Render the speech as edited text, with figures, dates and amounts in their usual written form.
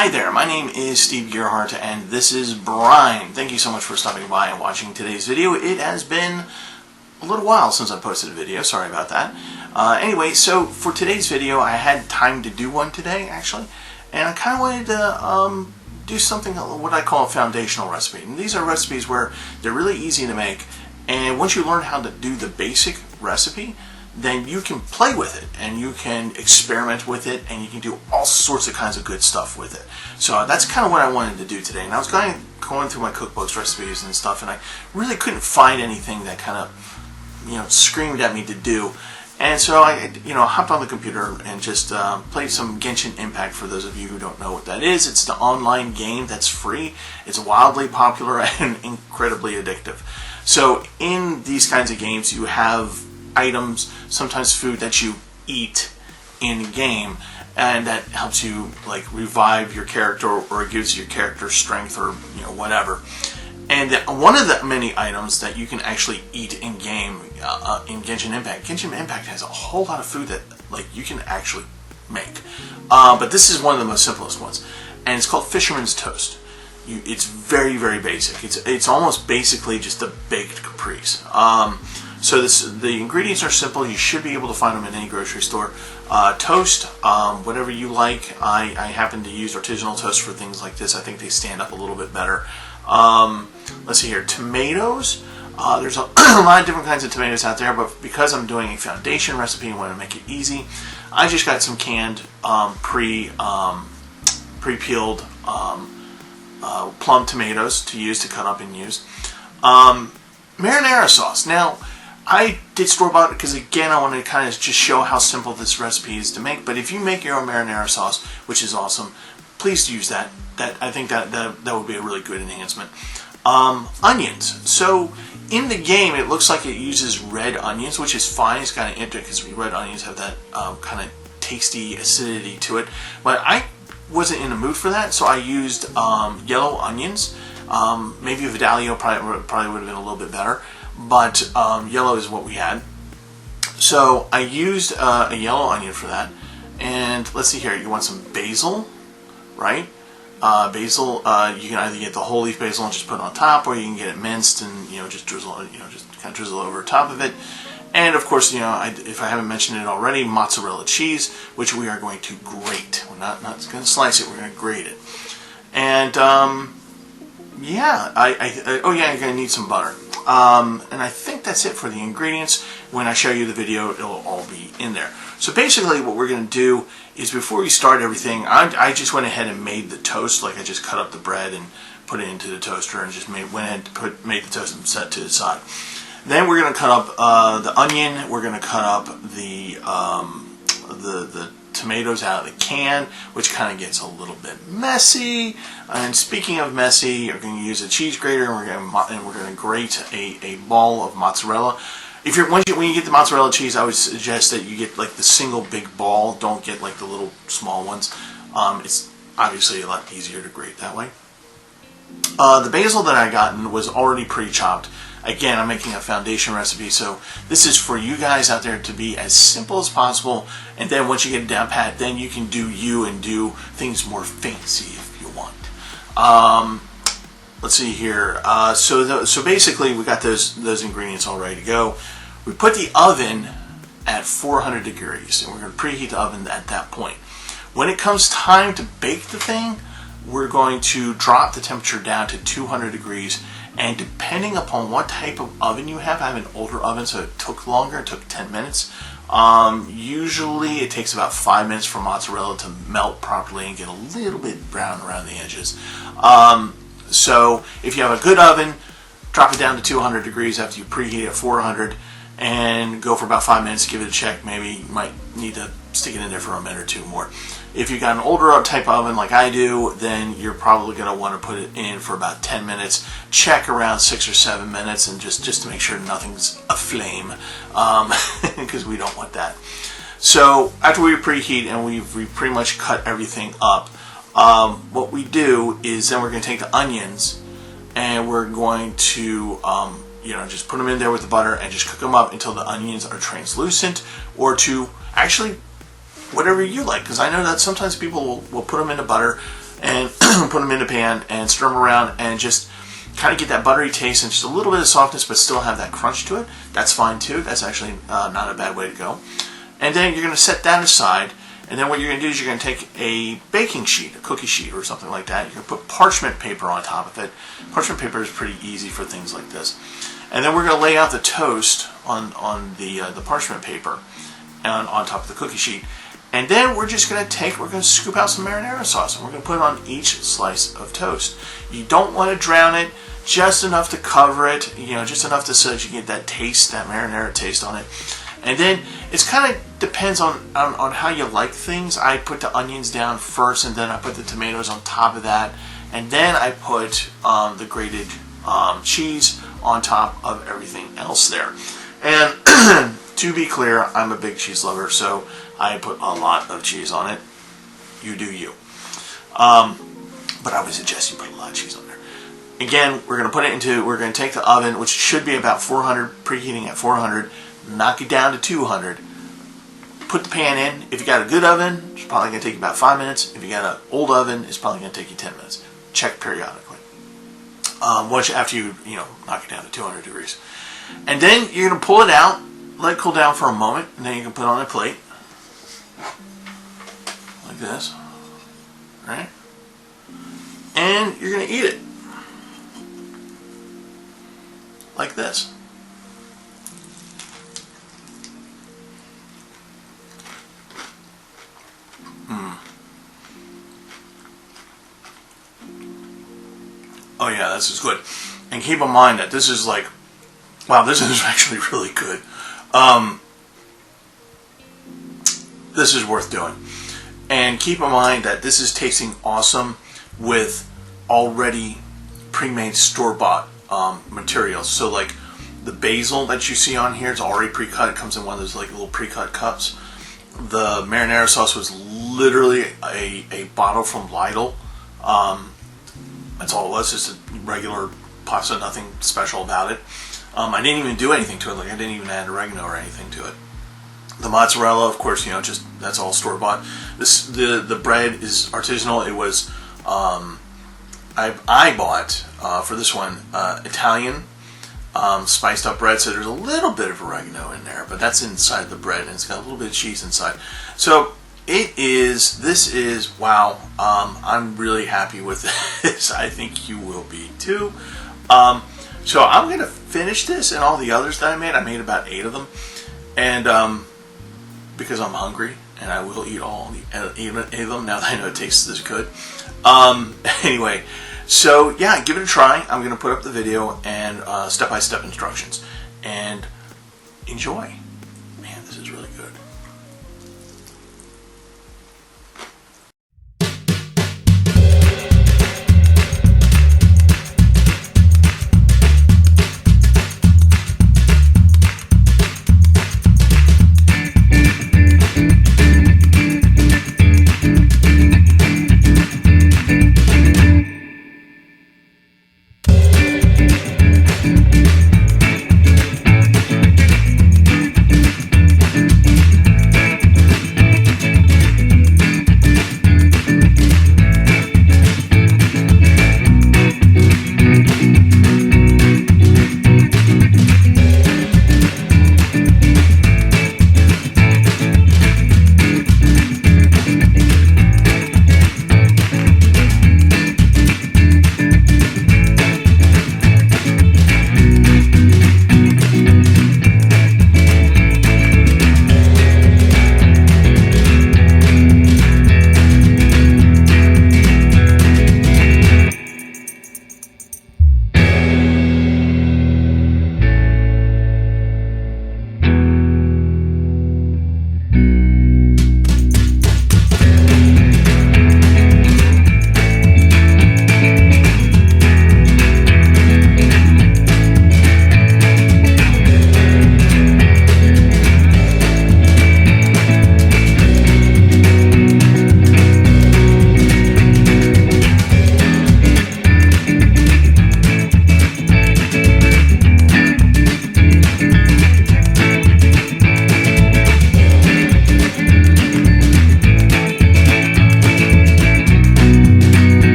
Hi there, my name is Steve Gearhart and this is Brian. Thank you so much for stopping by and watching today's video. It has been a little while since I posted a video, sorry about that. Anyway, so for today's video I had time to do one today actually, and I kind of wanted to do something, what I call a foundational recipe. And these are recipes where they're really easy to make, and once you learn how to do the basic recipe, then you can play with it and you can experiment with it and you can do all sorts of kinds of good stuff with it. So that's kind of what I wanted to do today. And I was going through my cookbooks, recipes and stuff, and I really couldn't find anything that kind of, screamed at me to do. And so I, hopped on the computer and just played some Genshin Impact. For those of you who don't know what that is, it's the online game that's free. It's wildly popular and incredibly addictive. So in these kinds of games, you have items, sometimes food that you eat in game, and that helps you like revive your character, or it gives your character strength, or whatever. And one of the many items that you can actually eat in game in Genshin Impact has a whole lot of food that you can actually make. But this is one of the most simplest ones, and it's called Fisherman's Toast. It's very, very basic. It's almost basically just a baked caprese. So the ingredients are simple. You should be able to find them in any grocery store. Toast, whatever you like. I happen to use artisanal toast for things like this. I think they stand up a little bit better. Let's see here. Tomatoes. There's a lot of different kinds of tomatoes out there, but because I'm doing a foundation recipe and want to make it easy, I just got some canned pre-peeled plum tomatoes to use, to cut up and use. Marinara sauce. Now, I did store-bought because, again, I wanted to kind of just show how simple this recipe is to make. But if you make your own marinara sauce, which is awesome, please use that. I think that would be a really good enhancement. Onions. So in the game, it looks like it uses red onions, which is fine. It's kind of interesting because red onions have that kind of tasty acidity to it. But I wasn't in the mood for that, so I used yellow onions. Maybe a Vidalia probably would have been a little bit better, but yellow is what we had. So I used a yellow onion for that. And let's see here, you want some basil, right? Basil, you can either get the whole leaf basil and just put it on top, or you can get it minced and just drizzle, just kind of drizzle over top of it. And of course, if I haven't mentioned it already, mozzarella cheese, which we are going to grate. We're not going to slice it. We're going to grate it. And yeah, you're going to need some butter. And I think that's it for the ingredients. When I show you the video, it'll all be in there. So basically what we're going to do is, before we start everything, I just went ahead and made the toast. I just cut up the bread and put it into the toaster and just made the toast and set it to the side. Then we're going to cut up the onion. We're going to cut up the tomatoes out of the can, which kind of gets a little bit messy. And speaking of messy, you're going to use a cheese grater, and we're going to grate a ball of mozzarella. When you get the mozzarella cheese, I would suggest that you get the single big ball. Don't get the little small ones. It's obviously a lot easier to grate that way. The basil that I gotten was already pre-chopped. Again, I'm making a foundation recipe, so this is for you guys out there to be as simple as possible. And then once you get it down pat, then you can do and do things more fancy if you want. Let's see here. So basically, we got those ingredients all ready to go. We put the oven at 400 degrees, and we're going to preheat the oven at that point. When it comes time to bake the thing, we're going to drop the temperature down to 200 degrees. And depending upon what type of oven you have, I have an older oven, so it took longer. It took 10 minutes. Usually it takes about 5 minutes for mozzarella to melt properly and get a little bit brown around the edges. So if you have a good oven, drop it down to 200 degrees after you preheat it at 400 and go for about 5 minutes. Give it a check. Maybe you might need to stick it in there for a minute or two more. If you've got an older type oven like I do, then you're probably going to want to put it in for about 10 minutes. Check around 6 or 7 minutes, and just to make sure nothing's aflame, because we don't want that. So after we preheat and we've pretty much cut everything up, what we do is then we're going to take the onions and we're going to just put them in there with the butter and just cook them up until the onions are translucent, or to actually whatever you like, because I know that sometimes people will put them in the butter and put them in the pan and stir them around and just kind of get that buttery taste and just a little bit of softness, but still have that crunch to it. That's fine too. That's actually not a bad way to go. And then you're going to set that aside. And then what you're going to do is you're going to take a baking sheet, a cookie sheet or something like that. You're going to put parchment paper on top of it. Parchment paper is pretty easy for things like this. And then we're going to lay out the toast on the parchment paper and on top of the cookie sheet. And then we're just going to scoop out some marinara sauce and we're going to put it on each slice of toast. You don't want to drown it, just enough to cover it, just enough so that you get that taste, that marinara taste on it. And then it's kind of depends on how you like things. I put the onions down first, and then I put the tomatoes on top of that, and then I put the grated cheese on top of everything else there. And to be clear, I'm a big cheese lover, so I put a lot of cheese on it. You do you. But I would suggest you put a lot of cheese on there. Again, we're going to take the oven, which should be about 400, preheating at 400. Knock it down to 200. Put the pan in. If you got a good oven, it's probably going to take you about 5 minutes. If you got an old oven, it's probably going to take you 10 minutes. Check periodically. After you knock it down to 200 degrees, and then you're going to pull it out, let it cool down for a moment, and then you can put it on a plate like this, right? And you're going to eat it like this. Oh yeah, this is good. And keep in mind that this is this is actually really good. This is worth doing. And keep in mind that this is tasting awesome with already pre-made store-bought materials. So like the basil that you see on here is already pre-cut. It comes in one of those little pre-cut cups. The marinara sauce was literally a bottle from Lidl. That's all it was, just a regular pasta, nothing special about it. I didn't even do anything to it, I didn't even add oregano or anything to it. The mozzarella, of course, just that's all store bought. The bread is artisanal. It was I bought for this one Italian spiced up bread, so there's a little bit of oregano in there, but that's inside the bread and it's got a little bit of cheese inside. So this is wow. I'm really happy with this. I think you will be too. So I'm going to finish this and all the others that I made about 8 of them, and because I'm hungry and I will eat all 8 of them now that I know it tastes this good. Anyway, so yeah, give it a try. I'm going to put up the video and step-by-step instructions, and enjoy. Man, this is really good.